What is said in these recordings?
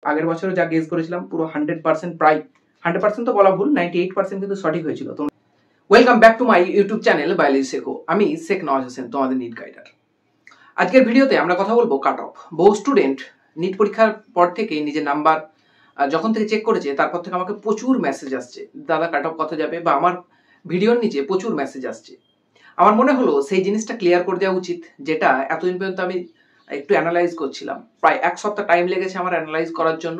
আগের বছরও যা গেস করেছিলাম পুরো 100% প্রায় 100% তো বলা ভুল, 98% কিন্তু সঠিক হয়েছিল। Welcome back to my YouTube channel biology শেখো। আমি শেখ নওয়াজ হোসেন, তোমাদের নিট গাইডার। আজকের ভিডিওতে আমরা কথা বলবো কাট অফ। বহু স্টুডেন্ট নিট পরীক্ষার পর থেকে নিজের নাম্বার যখন থেকে চেক করেছে তারপর থেকে আমাকে প্রচুর মেসেজ আসছে, দাদা কাট অফ কত যাবে, বা আমার ভিডিওর নিচে প্রচুর মেসেজ আসছে। আমার মনে হলো সেই জিনিসটা ক্লিয়ার করে দেওয়া উচিত, যেটা এতদিন পর্যন্ত আমি একটু অ্যানালাইজ করছিলাম। প্রায় এক সপ্তাহ টাইম লেগেছে আমার অ্যানালাইজ করার জন্য,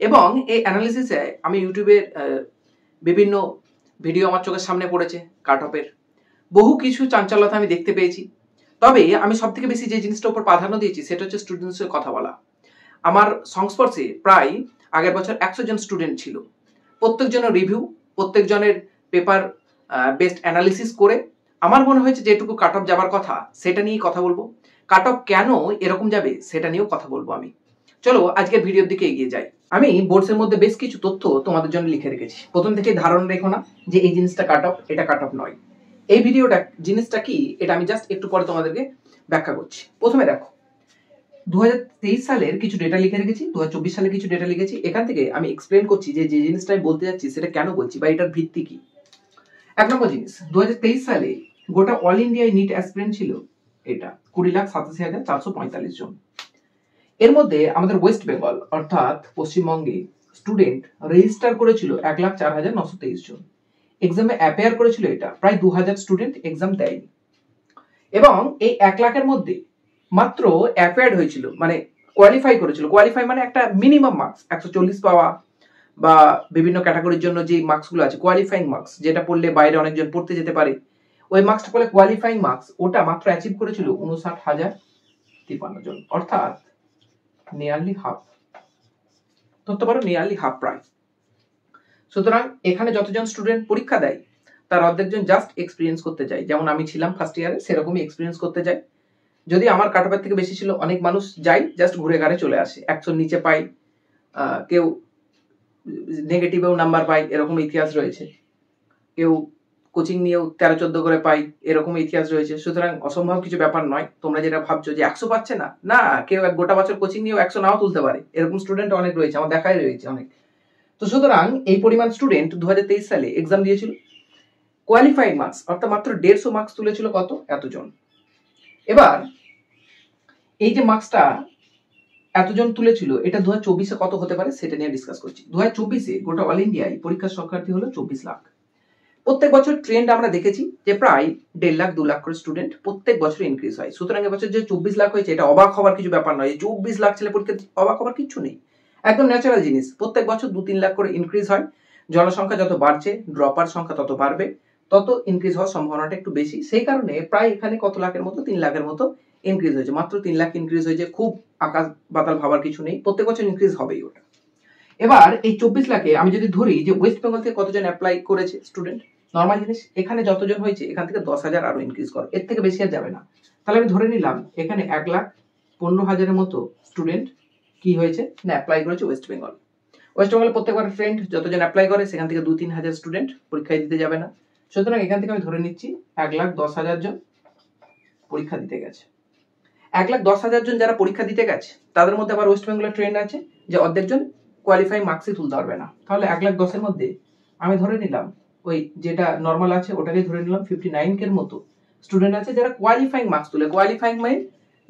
এবং এই অ্যানালিসিসে আমি ইউটিউবের বিভিন্ন ভিডিও আমার চোখের সামনে পড়েছে কাট অফের, বহু কিছু চাঞ্চল্যতা আমি দেখতে পেয়েছি। তবে আমি সব থেকে বেশি যে জিনিসটার উপর প্রাধান্য দিয়েছি সেটা হচ্ছে স্টুডেন্টসের কথা বলা। আমার সংস্পর্শে প্রায় আগের বছর 100 জন স্টুডেন্ট ছিল। প্রত্যেকজনের রিভিউ, প্রত্যেকজনের পেপার বেস্ট অ্যানালিসিস করে আমার মনে হয়েছে যেটুকু কাট অফ যাবার কথা সেটা নিয়েই কথা বলবো। কাট অফ কেন এরকম যাবে সেটা নিয়েও কথা বলবো আমি। চলো আজকের ভিডিওর দিকে এগিয়ে যাই। আমি বোর্ডসের মধ্যে বেশ কিছু তথ্য তোমাদের জন্য লিখে রেখেছি। প্রথম থেকে ধারণা রেখো না যে এই জিনিসটা কাট অফ, এটা কাট অফ নয়। এই ভিডিওটা জিনিসটা কি এটা আমি জাস্ট একটু পরে তোমাদেরকে ব্যাখ্যা করছি। প্রথমে দেখো, 2023 সালের কিছু ডেটা লিখে রেখেছি, 2024 সালের কিছু ডেটা লিখেছি। এখান থেকে আমি এক্সপ্লেন করছি যে যে জিনিসটা আমি বলতে যাচ্ছি সেটা কেন বলছি বা এটার ভিত্তি কি। এক নম্বর জিনিস, 2023 সালে গোটা অল ইন্ডিয়ায় নিট অ্যাসপিরেন্ট ছিল এটা 20,87,445 জন। এর মধ্যে আমাদের ওয়েস্ট বেঙ্গল অর্থাৎ পশ্চিমবঙ্গে স্টুডেন্ট রেজিস্টার করেছিল 1,04,923 জন। এক্সামে অ্যাপিয়ার করেছিল এটা প্রায় 2000 স্টুডেন্ট এক্সাম দেয়নি। এবং এই 1 লাখের মধ্যে মাত্র অ্যাপিয়ার্ড হয়েছিল, মানে কোয়ালিফাই করেছিল। কোয়ালিফাই মানে একটা মিনিমাম মার্কস 140 পাওয়া, বা বিভিন্ন ক্যাটাগরির জন্য যে মার্কসগুলো আছে কোয়ালিফাইং মার্কস, যেটা পড়লে বাইরে অনেকজন পড়তে যেতে পারে, ওই মার্কসটা বলে কোয়ালিফাইং মার্কস, ওটা মাত্র অ্যাচিভ করেছিল 59,053 জন, অর্থাৎ নিয়ারলি হাফ। ধরতে পারো নিয়ারলি হাফ প্রায়। সুতরাং এখানে যতজন স্টুডেন্ট পরীক্ষা দেয় তার অর্ধেকজন জাস্ট এক্সপিরিয়েন্স করতে যায়, যেমন আমি ছিলাম ফার্স্ট ইয়ারে সেরকমই এক্সপিরিয়েন্স করতে যায়। যদি আমার কাট অফের থেকে বেশি ছিল, অনেক মানুষ যায় জাস্ট ঘুরে ঘাড়ে চলে আসে, 100 নিচে পায়, কেউ নেগেটিভেও নাম্বার পায়, এরকম ইতিহাস রয়েছে। কেউ কোচিং নিয়েও 13-14 করে পায়, এরকম ইতিহাস রয়েছে। সুতরাং অসম্ভব কিছু ব্যাপার নয়। তোমরা যেটা ভাবছো যে 100 পাচ্ছে না, না, কেউ এক গোটা বছর কোচিং নিয়েও 100 নাও তুলতে পারে, এরকম স্টুডেন্ট অনেক রয়েছে, আমার দেখাই রয়েছে অনেক। তো সুতরাং এই পরিমাণ স্টুডেন্ট 2023 সালে এক্সাম দিয়েছিল। কোয়ালিফাইং মার্কস অর্থাৎ মাত্র 150 মার্কস তুলেছিল কত, এতজন। এবার এই যে মার্কসটা এতজন তুলেছিল, এটা 2024-এ কত হতে পারে সেটা নিয়ে ডিসকাস করছি। 2024-এ গোটা অল ইন্ডিয়ায় পরীক্ষার সংখ্যার্থী হলো 24 লাখ। প্রত্যেক বছর ট্রেন্ড আমরা দেখেছি যে প্রায় 1.5 লাখ 2 লাখ করে স্টুডেন্ট প্রত্যেক বছর ইনক্রিজ হয়। সুতরাং এবছর যে 24 লাখ হয়েছে এটা অবাক হওয়ার কিছু ব্যাপার নয়। 24 লাখ ছেলে পরীক্ষা, অবাক হওয়ার কিছু নেই, একদম ন্যাচারাল জিনিস। প্রত্যেক বছর 2-3 লাখ করে ইনক্রিজ হয়। জনসংখ্যা যত বাড়ছে, ড্রপার সংখ্যা তত বাড়বে, তত ইনক্রিজ হওয়ার সম্ভাবনাটা একটু বেশি। সেই কারণে প্রায় এখানে কত লাখের মতো, 3 লাখের মতো ইনক্রিজ হয়েছে। মাত্র 3 লাখ ইনক্রিজ হয়েছে, খুব আকাশ বাতাল ভাবার কিছু নেই, প্রত্যেক বছর ইনক্রিজ হবেই ওটা। এবার এই 24 লাখে আমি যদি ধরি যে ওয়েস্ট বেঙ্গল থেকে কতজন অ্যাপ্লাই করেছে স্টুডেন্ট, নর্মাল জিনিস, এখানে যতজন হয়েছে এখান থেকে 10,000 আরো ইনক্রিজ করো, এর থেকে বেশি আর যাবে না। তাহলে আমি ধরে নিলাম এখানে 1,15,000-এর মতো স্টুডেন্ট কি হয়েছে না অ্যাপ্লাই করেছে ওয়েস্ট বেঙ্গল। ওয়েস্ট বেঙ্গলে প্রত্যেকবার ট্রেন্ড যতজন অ্যাপ্লাই করে সেখান থেকে 2-3 হাজার স্টুডেন্ট পরীক্ষা দিতে যাবে না। সুতরাং এখান থেকে আমি ধরে নিচ্ছি 1,10,000 জন পরীক্ষা দিতে গেছে। 1,10,000 জন যারা পরীক্ষা দিতে গেছে তাদের মধ্যে আবার ওয়েস্ট বেঙ্গলের ট্রেন্ড আছে যে অর্ধেকজন কোয়ালিফাই মার্কসই তুলতে পারবে না। তাহলে 1,10,000-এর মধ্যে আমি ধরে নিলাম ওই যেটা নর্মাল আছে ওটাকে ধরে নিলাম 59 এর মতো স্টুডেন্ট আছে যারা কোয়ালিফাইং মার্কস তুলে। কোয়ালিফাইং মানে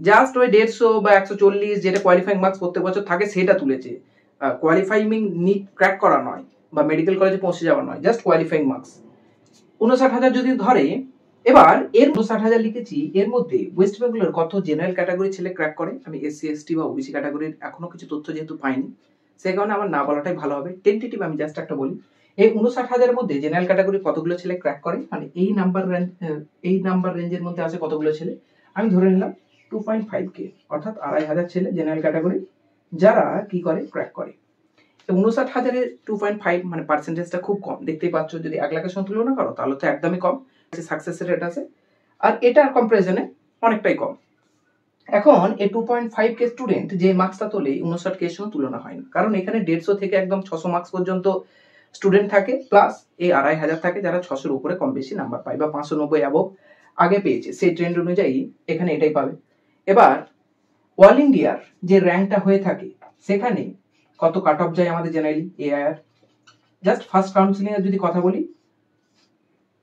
জাস্ট ওই 150 বা 140 যেটা কোয়ালিফাইং মার্কস প্রত্যেক বছর থাকে সেটা তুলেছে। কোয়ালিফাইং নিট ক্র্যাক করা নয় বা মেডিকেল কলেজে পৌঁছে যাওয়া নয়, জাস্ট কোয়ালিফাইং মার্কস। 59,000 যদি ধরে, এবার এর 59,000 লিখেছি, এর মধ্যে ওয়েস্ট বেঙ্গলের কত জেনারেল ক্যাটাগরি ছেলে ক্র্যাক করে। আমি এসসি এসটি বা ওবিসি ক্যাটাগরির এখনো কিছু তথ্য যেহেতু পাইনি, সেই কারণে আমার না বলাটাই ভালো হবে। টেন্টেটিভ আমি জাস্ট একটা বলি, এই 59,000-এর মধ্যে জেনারেল ক্যাটাগরি কতগুলো ছেলে ক্র্যাক করে, মানে এই নাম্বার রেঞ্জের মধ্যে আছে কতগুলো ছেলে, আমি ধরে নিলাম 2.5K, অর্থাৎ 2,500 ছেলে জেনারেল ক্যাটাগরি যারা কি করে, ক্র্যাক করে। 59,000-এর 2.5 মানে পার্সেন্টেজটা খুব কম, দেখতেই পাচ্ছ। যদি 1 লাখের সঙ্গে তুলনা করো তাহলে তো একদমই কম, সাকসেসের রেট আছে, আর এটার কম্পারিজনে অনেকটাই কম। এখন এই 2.5K স্টুডেন্ট যে মার্কসটা তোলে 59K এর সঙ্গে তুলনা হয় না, কারণ এখানে 150 থেকে একদম 600 মার্কস পর্যন্ত স্টুডেন্ট থাকে, প্লাস এই 2,500 থাকে যারা 600-এর উপরে কম বেশি নাম্বার পায় বা 590 অ্যাবভ আগে পেয়েছে, সেই ট্রেন্ড অনুযায়ী এখানে এটাই পাবে। এবার অল ইন্ডিয়ার যে র্যাঙ্কটা হয়ে থাকে সেখানে কত কাট অফ যায় আমাদের generally AIR. Just first counselling এর যদি কথা বলি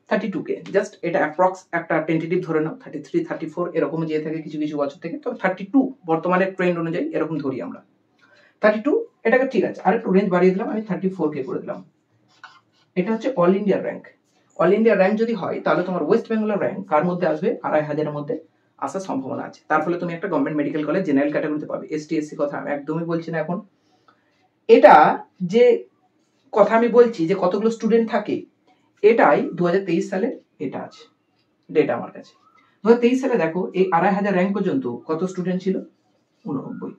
32K, জাস্ট এটা অ্যাপ্রক্স একটা টেন্টেটিভ ধরে নাও, 33 34 এরকম যেয়ে থাকে কিছু কিছু বছর থেকে, তবে 32 বর্তমানে ট্রেন্ড অনুযায়ী এরকম ধরি আমরা। 32 এটাকে ঠিক আছে, আর একটু রেঞ্জ বাড়িয়ে দিলাম, আমি 34K করে দিলাম। এটা হচ্ছে all India rank. All India rank যদি হয় তাহলে তোমার ওয়েস্ট বেঙ্গলের র্যাঙ্ক কার মধ্যে আসবে, 2500-এর মধ্যে আসার সম্ভাবনা আছে। তার ফলে তুমি একটা গভর্নমেন্ট মেডিকেল কলেজ জেনারেল ক্যাটাগরিতে পাবে। এসটি এসসি কথা আমি একদমই বলছি না এখন। এটা যে কথা আমি বলছি যে কতগুলো স্টুডেন্ট থাকে, এটাই 2023 সালে এটা আছে ডেটা আমার কাছে। 2023 সালে দেখো এই 2500 র্যাঙ্ক পর্যন্ত কত স্টুডেন্ট ছিল, 89,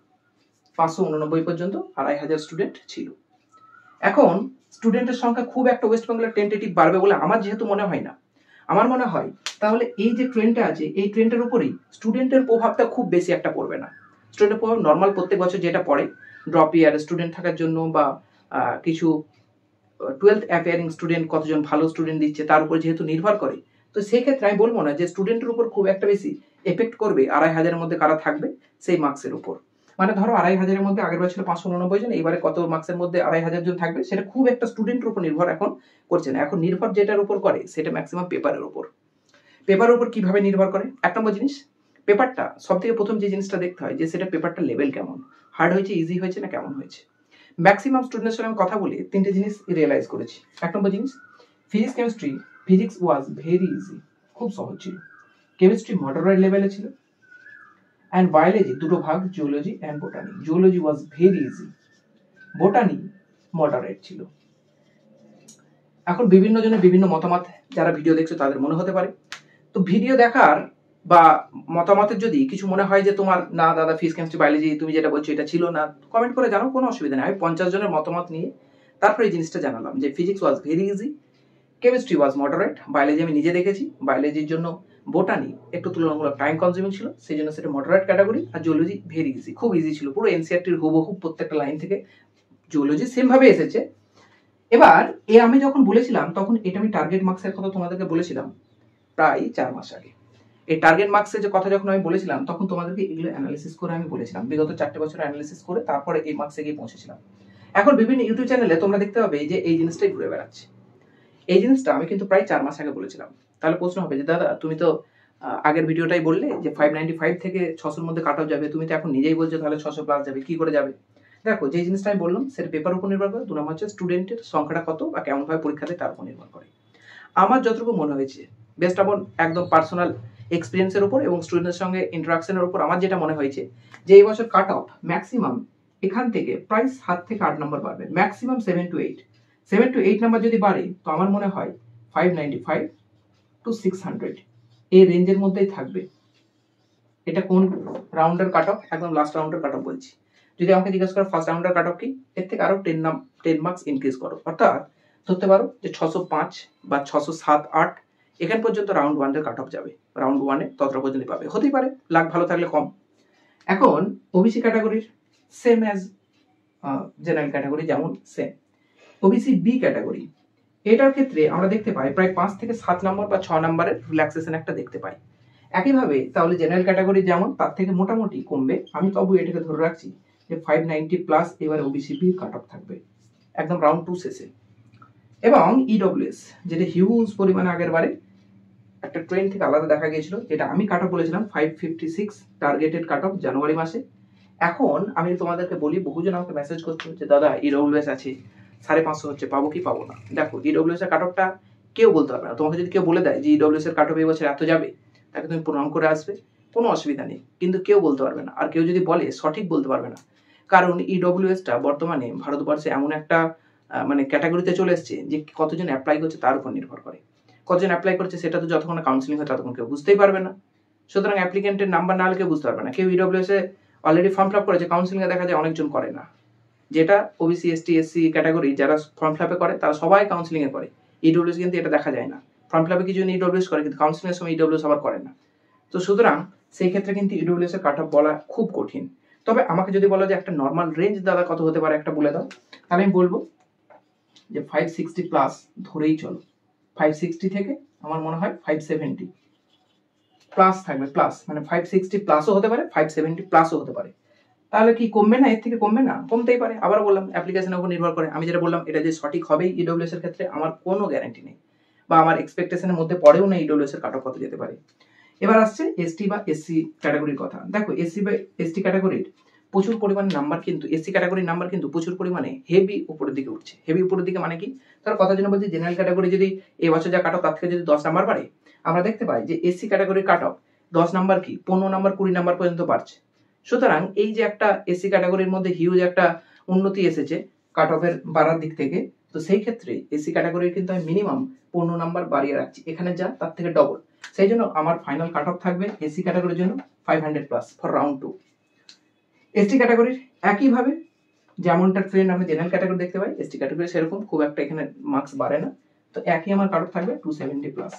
589 পর্যন্ত 2500 স্টুডেন্ট ছিল। এখন স্টুডেন্টের সংখ্যা খুব একটা ওয়েস্ট বেঙ্গলের টেন্টেটিভ বাড়বে বলে আমার যেহেতু মনে হয় না। আমার মনে হয় তাহলে এই যে ট্রেন্ডটা আছে এই ট্রেন্ডের উপরেই স্টুডেন্টের প্রভাবটা খুব বেশি একটা পড়বে না। স্টুডেন্টের প্রভাব নর্মাল প্রত্যেক বছর যেটা পড়ে ড্রপ ইয়ার স্টুডেন্ট থাকার জন্য বা কিছু 12th অ্যাপিয়ারিং স্টুডেন্ট কতজন ভালো স্টুডেন্ট দিচ্ছে তার উপর যেহেতু নির্ভর করে, তো সেই ক্ষেত্রে আমি বলবো না যে স্টুডেন্টের উপর খুব একটা বেশি এফেক্ট করবে 2500-এর মধ্যে কারা থাকবে সেই মার্কসের উপর। মানে ধরো 2500-এর মধ্যে আগের বার ছিল 589 জন, এইবারে কত মার্কসের মধ্যে 2500 জন থাকবে সেটা খুব একটা স্টুডেন্টের উপর নির্ভর এখন করছে না। এখন নির্ভর যেটার উপর করে সেটা ম্যাক্সিমাম পেপারের উপর। পেপারের উপর কিভাবে নির্ভর করে, এক নম্বর জিনিস পেপারটা, সব থেকে প্রথম যে জিনিসটা দেখতে হয় যে সেটা পেপারটা লেভেল কেমন, হার্ড হয়েছে, ইজি হয়েছে না কেমন হয়েছে। ম্যাক্সিমাম স্টুডেন্টের সঙ্গে আমি কথা বলে তিনটে জিনিস রিয়েলাইজ করেছি। এক নম্বর জিনিস, physics chemistry, physics was very easy, খুব সহজ ছিল। কেমিস্ট্রি মডারেট লেভেলে ছিল, অ্যান্ড বায়োলজি দুটো ভাগ, geology and botany. Geology was very easy, botany moderate ছিল। এখন বিভিন্ন জনের বিভিন্ন মতামত, যারা ভিডিও দেখছো তাদের মনে হতে পারে, তো ভিডিও দেখার বা মতামতের যদি কিছু মনে হয় যে তোমার না দাদা ফিজিক্স কেমিস্ট্রি বায়োলজি তুমি যেটা বলছো এটা ছিল না, কমেন্ট করে জানাও, কোনো অসুবিধা নেই। আমি 50 জনের মতামত নিয়ে তারপরে এই জিনিসটা জানালাম যে physics was very easy, chemistry was moderate, biology আমি নিজে দেখেছি, বায়োলজির জন্য বোটানি একটু তুলনামূলক টাইম কনজিউমিং ছিল, সেই জন্য সেটা মডারেট ক্যাটাগরি, আর জিওলজি ভেরি ইজি, খুব ইজি ছিল, পুরো এনসিইআরটির হুবহু প্রত্যেকটা লাইন থেকে জিওলজি সেম ভাবে এসেছে। এবার আমি যখন বলেছিলাম তখন এটা আমি টার্গেট মার্কসের কথা তোমাদেরকে বলেছিলাম প্রায় 4 মাস আগে। এই টার্গেট মার্কসের যে কথা যখন আমি বলেছিলাম তখন তোমাদেরকে এগুলো অ্যানালিসিস করে আমি বলেছিলাম, বিগত 4টে বছর অ্যানালিসিস করে তারপরে এই মার্কসে গিয়ে পৌঁছেছিলাম। এখন বিভিন্ন ইউটিউব চ্যানেলে তোমরা দেখতে পাবে যে এই জিনিসটাই ঘুরে বেড়াচ্ছে। এই জিনিসটা আমি কিন্তু প্রায় 4 মাস আগে বলেছিলাম। তাহলে প্রশ্ন হবে যে দাদা তুমি তো আগের ভিডিওটাই বললে যে 595 থেকে 600-এর মধ্যে কাট অফ যাবে, তুমি তো এখন নিজেই বলছো তাহলে 600 প্লাস যাবে, কি করে যাবে? দেখো যে জিনিসটা আমি বললাম সেটা পেপার উপর নির্ভর করে, 2 নম্বর হচ্ছে স্টুডেন্টের সংখ্যাটা কত বা কেমন ভাবে পরীক্ষা দেয় তার উপর নির্ভর করে। আমার যতটুকু মনে হয়েছে বেস্ট আপন একদম পার্সোনাল এক্সপিরিয়েন্সের উপর এবং স্টুডেন্টের সঙ্গে ইন্টারাকশনের উপর আমার যেটা মনে হয়েছে যে এই বছর কাট অফ ম্যাক্সিমাম এখান থেকে প্রায় 7 থেকে 8 নম্বর বাড়বে, ম্যাক্সিমাম 7 to 8। 7 to 8 নাম্বার যদি বাড়ে তো আমার মনে হয় 595 to 600 এই রেঞ্জের মধ্যেই থাকবে। এটা কোন রাউন্ডের কাট অফ, একদম লাস্ট রাউন্ডের কাট অফ বলছি। যদি আমাকে জিজ্ঞাসা করো ফার্স্ট রাউন্ডের কাট অফ কি, এর থেকে আরো 10 মার্কস ইনক্রিজ করো, অর্থাৎ ধরতে পারো যে 605 বা 607-8 এখান পর্যন্ত রাউন্ড 1 এর কাট অফ যাবে। রাউন্ড 1 এ ততটা পর্যন্ত পাবে, হতেই পারে লাক ভালো থাকলে কম। এখন ওবিসি ক্যাটাগরির সেম অ্যাজ জেনারেল ক্যাটাগরি যেমন সেম। ওবিসি বি ক্যাটাগরি এটার ক্ষেত্রে আমরা দেখতে পাই প্রায় 5 থেকে 7 নম্বর বা 6 নম্বরের রিল্যাক্সেশন একটা দেখতে পাই। একইভাবে তাহলে জেনারেল ক্যাটাগরি যেমন তার থেকে মোটামুটি কমবে, আমি তবু এটাকে ধরে রাখছি যে 590 প্লাস এবারে ওবিসি বি কাট অফ থাকবে একদম রাউন্ড 2 শেষে। এবং ইডব্লিউএস যেটা হিউজ পরিমাণে আগের বারে একটা ট্রেন থেকে আলাদা দেখা গিয়েছিল, যেটা আমি কাট অফ বলেছিলাম 556 টার্গেটেড কাট অফ জানুয়ারি মাসে। এখন আমি তোমাদেরকে বলি, বহুজন আমাকে মেসেজ করছো যে দাদা ইডব্লিউএস আছে 550 হচ্ছে, পাবো কি পাবো না? দেখো ইডব্লিউএস এর কাট অফটা কেউ বলতে পারবে না। তোমাকে যদি কেউ বলে দেয় যে ইডব্লিউএস এর কাট অফ এই বছর এত যাবে, তাকে তুমি প্রণাম করে আসবে, কোনো অসুবিধা নেই, কিন্তু কেউ বলতে পারবে না। আর কেউ যদি বলে সঠিক বলতে পারবে না, কারণ ইডব্লিউএসটা বর্তমানে ভারতবর্ষে এমন একটা মানে ক্যাটাগরিতে চলে এসেছে যে কতজন অ্যাপ্লাই করছে তার উপর নির্ভর করে। কতজন অ্যাপ্লাই করছে সেটা তো যতক্ষণ কাউন্সিলিং হয় ততক্ষণ কেউ বুঝতেই পারবে না। সুতরাং অ্যাপ্লিকেন্টের নাম্বার না হলে কেউ বুঝতে পারবে না। কেউ ইডব্লিউএস এ অলরেডি ফর্ম ফিল আপ করেছে, কাউন্সিলিং এ দেখা যায় অনেকজন করে না। যেটা ওবিসি এসটি এসসি ক্যাটাগরি যারা ফর্ম ফিল আপে করে তারা সবাই কাউন্সিলিং এ করে, ইডব্লিউএস কিন্তু এটা দেখা যায় না। ফর্ম ফিল আপে কিছু ইডব্লিউএস করে কিন্তু কাউন্সিলিং এর সময় ইডব্লিউএস আবার করে না। তো সুতরাং সেই ক্ষেত্রে কিন্তু ইডব্লিউএস এর কাট অফ বলা খুব কঠিন। তবে আমাকে যদি বলো যে একটা নর্মাল রেঞ্জ দাদা কত হতে পারে একটা বলে দাও, তাহলে আমি বলবো যে 560 প্লাস ধরেই চলো। 560 থেকে আমার মনে হয় 570 প্লাস থাকবে, প্লাস মানে 560 প্লাসও হতে পারে, 570 প্লাসও হতে পারে। তাহলে কি কমবে না? এর থেকে কমবে না? কমতেই পারে। আবার বললাম অ্যাপ্লিকেশনের উপর নির্ভর করে। আমি যেটা বললাম এটা যে সঠিক হবেই ইডব্লিউএস এর ক্ষেত্রে আমার কোনো গ্যারান্টি নেই, বা আমার এক্সপেকটেশনের মধ্যে পড়েও না ইডব্লিউএস এর কাট অফ কত যেতে পারে। এবার আসছে এসটি বা এসসি ক্যাটাগরির কথা। দেখো এসসি বা এসটি ক্যাটাগরির প্রচুর পরিমাণে নাম্বার কিন্তু, এসসি ক্যাটাগরির নাম্বার কিন্তু প্রচুর পরিমাণে হেভি উপরের দিকে উঠছে। হেভি উপরের দিকে মানে কি? তার কথার জন্য বলছি, জেনারেল ক্যাটাগরি যদি এবছর যা কাট অফ তার থেকে যদি 10 নাম্বার বাড়ে, আমরা দেখতে পাই যে এসসি ক্যাটাগরির কাট অফ 10 নাম্বার কি 15 নাম্বার 20 নাম্বার পর্যন্ত বাড়ছে। সুতরাং এই যে একটা এসসি ক্যাটাগরির মধ্যে হিউজ একটা উন্নতি এসেছে কাট অফের বাড়ার দিক থেকে, তো সেই ক্ষেত্রে এসসি ক্যাটাগরির কিন্তু আমি মিনিমাম 15 নাম্বার বাড়িয়ে রাখছি, এখানে যা তার থেকে ডবল। সেই জন্য আমার ফাইনাল কাট অফ থাকবে এসসি ক্যাটাগরির জন্য 500 প্লাস ফর রাউন্ড 2। এসটি ক্যাটাগরির একইভাবে যেমনটা ট্রেন্ড আমরা জেনারেল ক্যাটাগরি দেখতে পাই, এসটি ক্যাটাগরি সেরকম খুব একটা এখানে মার্কস বাড়ে না, তো একই আমার কাট অফ থাকবে 270 প্লাস।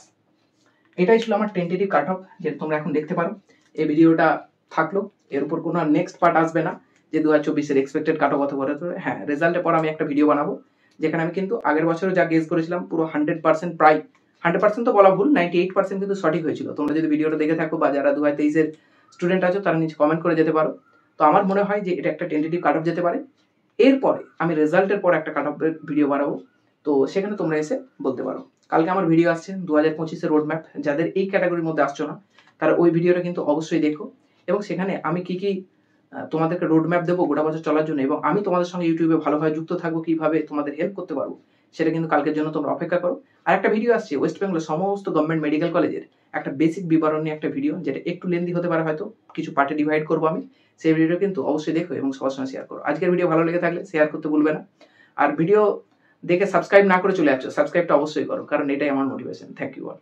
এটাই ছিল আমার টেন্টেটিভ কাট অফ, যেটা তোমরা এখন দেখতে পারো। এই ভিডিওটা থাকলো, এর উপর কোনো নেক্সট পার্ট আসবে না যে 2024 এর এক্সপেক্টেড কাট অফ অত বড়। হ্যাঁ, রেজাল্টের পর আমি একটা ভিডিও বানাবো যেখানে আমি কিন্তু আগের বছরে যা গেস করেছিলাম পুরো 100% প্রায় 100% তো বলা ভুল, 98% কিন্তু সঠিক হয়েছিল। তোমরা যদি ভিডিওটা দেখে থাকো বা যারা 2023 এর স্টুডেন্ট আছো তারা নিচে কমেন্ট করে যেতে পারো। তো আমার মনে হয় যে এটা একটা টেন্টেটিভ কাট অফ যেতে পারে। এরপরে আমি রেজাল্টের পর একটা কাট অফের ভিডিও বানাবো, তো সেখানে তোমরা এসে বলতে পারো। কালকে আমার ভিডিও আসছে 2025 এর রোড ম্যাপ, যাদের এই ক্যাটাগরির মধ্যে আসছো না তারা ওই ভিডিওটা কিন্তু অবশ্যই দেখো, এবং সেখানে আমি কি কি তোমাদেরকে রোড ম্যাপ দেবো গোটা বছর চলার জন্য, এবং আমি তোমাদের সঙ্গে ইউটিউবে ভালোভাবে যুক্ত থাকবো, কিভাবে তোমাদের হেল্প করতে পারবো, সেটা কিন্তু কালকের জন্য তোমরা অপেক্ষা করো। আর একটা ভিডিও আসছে ওয়েস্ট বেঙ্গলের সমস্ত গভর্নমেন্ট মেডিকেল কলেজের একটা বেসিক বিবরণ নিয়ে একটা ভিডিও, যেটা একটু লেন্দি হতে পারে, হয়তো কিছু পার্টে ডিভাইড করবো আমি। সেই ভিডিওটা কিন্তু অবশ্যই দেখো এবং সবার সঙ্গে শেয়ার করো। আজকের ভিডিও ভালো লেগে থাকলে শেয়ার করতে ভুলবে না, আর ভিডিও দেখে সাবস্ক্রাইব না করে চলে যাচ্ছ, সাবস্ক্রাইবটা অবশ্যই করো, কারণ এটাই আমার মোটিভেশন। Thank you all.